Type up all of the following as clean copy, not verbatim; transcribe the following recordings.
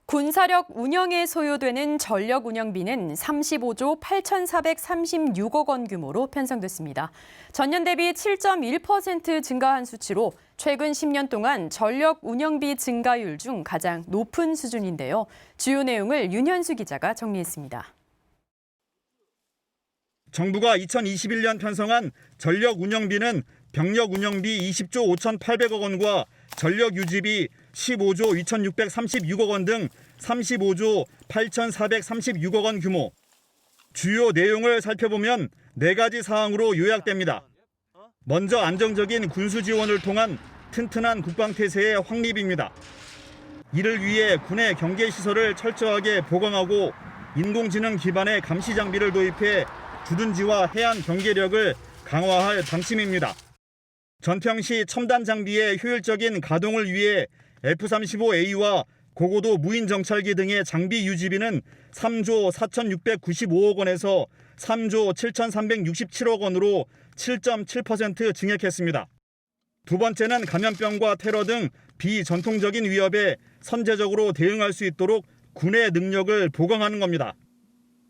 군사력 운영에 소요되는 전력 운영비는 35조 8,436억 원 규모로 편성됐습니다. 전년 대비 7.1% 증가한 수치로 최근 10년 동안 전력 운영비 증가율 중 가장 높은 수준인데요. 주요 내용을 윤현수 기자가 정리했습니다. 정부가 2021년 편성한 전력 운영비는 병력 운영비 20조 5,800억 원과 전력 유지비 15조 2,636억 원 등 35조 8,436억 원 규모. 주요 내용을 살펴보면 4가지 사항으로 요약됩니다. 먼저 안정적인 군수 지원을 통한 튼튼한 국방태세의 확립입니다. 이를 위해 군의 경계시설을 철저하게 보강하고 인공지능 기반의 감시 장비를 도입해 주둔지와 해안 경계력을 강화할 방침입니다. 전평시 첨단 장비의 효율적인 가동을 위해 F-35A와 고고도 무인 정찰기 등의 장비 유지비는 3조 4,695억 원에서 3조 7,367억 원으로 7.7% 증액했습니다. 두 번째는 감염병과 테러 등 비전통적인 위협에 선제적으로 대응할 수 있도록 군의 능력을 보강하는 겁니다.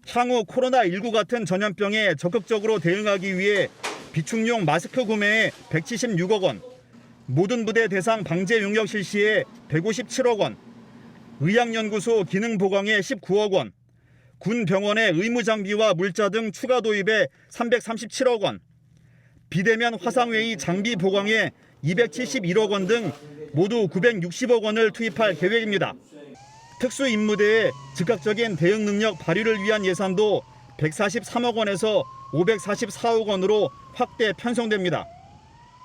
향후 코로나19 같은 전염병에 적극적으로 대응하기 위해 비축용 마스크 구매에 176억 원, 모든 부대 대상 방제 용역 실시에 157억 원, 의학연구소 기능 보강에 19억 원, 군 병원의 의무 장비와 물자 등 추가 도입에 337억 원, 비대면 화상회의 장비 보강에 271억 원 등 모두 960억 원을 투입할 계획입니다. 특수임무대의 즉각적인 대응 능력 발휘를 위한 예산도 143억 원에서 544억 원으로 확대 편성됩니다.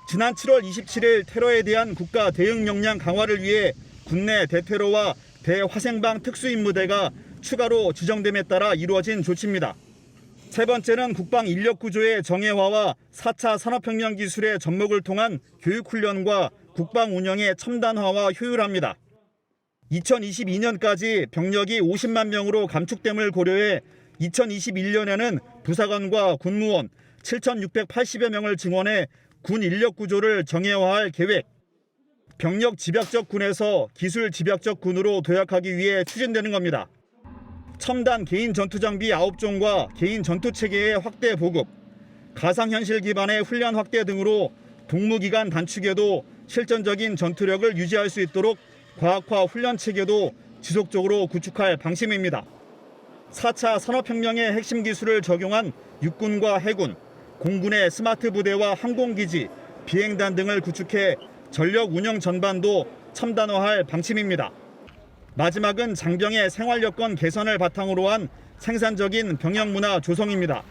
지난 7월 27일 테러에 대한 국가 대응 역량 강화를 위해 국내 대테러와 대화생방 특수임무대가 추가로 지정됨에 따라 이루어진 조치입니다. 세 번째는 국방 인력 구조의 정예화와 4차 산업혁명 기술의 접목을 통한 교육훈련과 국방 운영의 첨단화와 효율화입니다. 2022년까지 병력이 50만 명으로 감축됨을 고려해 2021년에는 부사관과 군무원 7,680여 명을 증원해 군 인력 구조를 정예화할 계획. 병력 집약적 군에서 기술 집약적 군으로 도약하기 위해 추진되는 겁니다. 첨단 개인 전투 장비 9종과 개인 전투 체계의 확대 보급, 가상현실 기반의 훈련 확대 등으로 복무기간 단축에도 실전적인 전투력을 유지할 수 있도록 과학화 훈련 체계도 지속적으로 구축할 방침입니다. 4차 산업혁명의 핵심 기술을 적용한 육군과 해군, 공군의 스마트 부대와 항공기지, 비행단 등을 구축해 전력 운영 전반도 첨단화할 방침입니다. 마지막은 장병의 생활 여건 개선을 바탕으로 한 생산적인 병역 문화 조성입니다.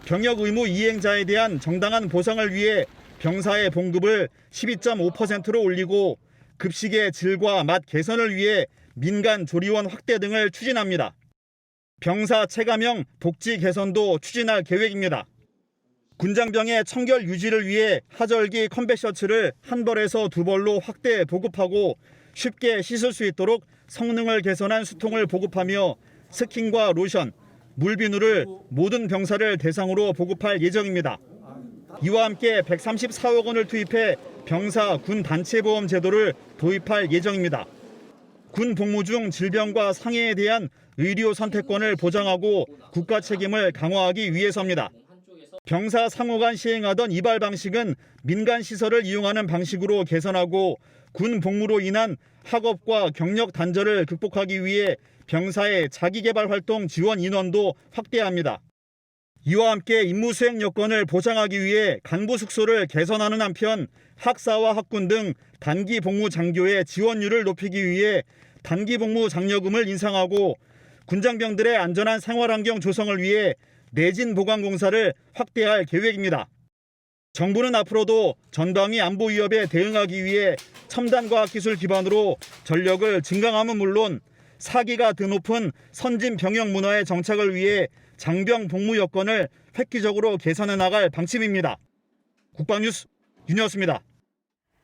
병역 의무 이행자에 대한 정당한 보상을 위해 병사의 봉급을 12.5%로 올리고 급식의 질과 맛 개선을 위해 민간 조리원 확대 등을 추진합니다. 병사 체감형 복지 개선도 추진할 계획입니다. 군장병의 청결 유지를 위해 하절기 컴백 셔츠를 한 벌에서 2벌로 확대 보급하고 쉽게 씻을 수 있도록 성능을 개선한 수통을 보급하며 스킨과 로션, 물비누를 모든 병사를 대상으로 보급할 예정입니다. 이와 함께 134억 원을 투입해 병사 군 단체보험 제도를 도입할 예정입니다. 군 복무 중 질병과 상해에 대한 의료 선택권을 보장하고 국가 책임을 강화하기 위해서입니다. 병사 상호 간 시행하던 이발 방식은 민간 시설을 이용하는 방식으로 개선하고 군 복무로 인한 학업과 경력 단절을 극복하기 위해 병사의 자기개발 활동 지원 인원도 확대합니다. 이와 함께 임무 수행 여건을 보장하기 위해 간부 숙소를 개선하는 한편 학사와 학군 등 단기 복무 장교의 지원율을 높이기 위해 단기 복무 장려금을 인상하고 군장병들의 안전한 생활 환경 조성을 위해 내진 보강 공사를 확대할 계획입니다. 정부는 앞으로도 전방위 안보 위협에 대응하기 위해 첨단 과학 기술 기반으로 전력을 증강함은 물론 사기가 드높은 선진 병역 문화의 정착을 위해 장병 복무 여건을 획기적으로 개선해 나갈 방침입니다. 국방뉴스 윤희였습니다.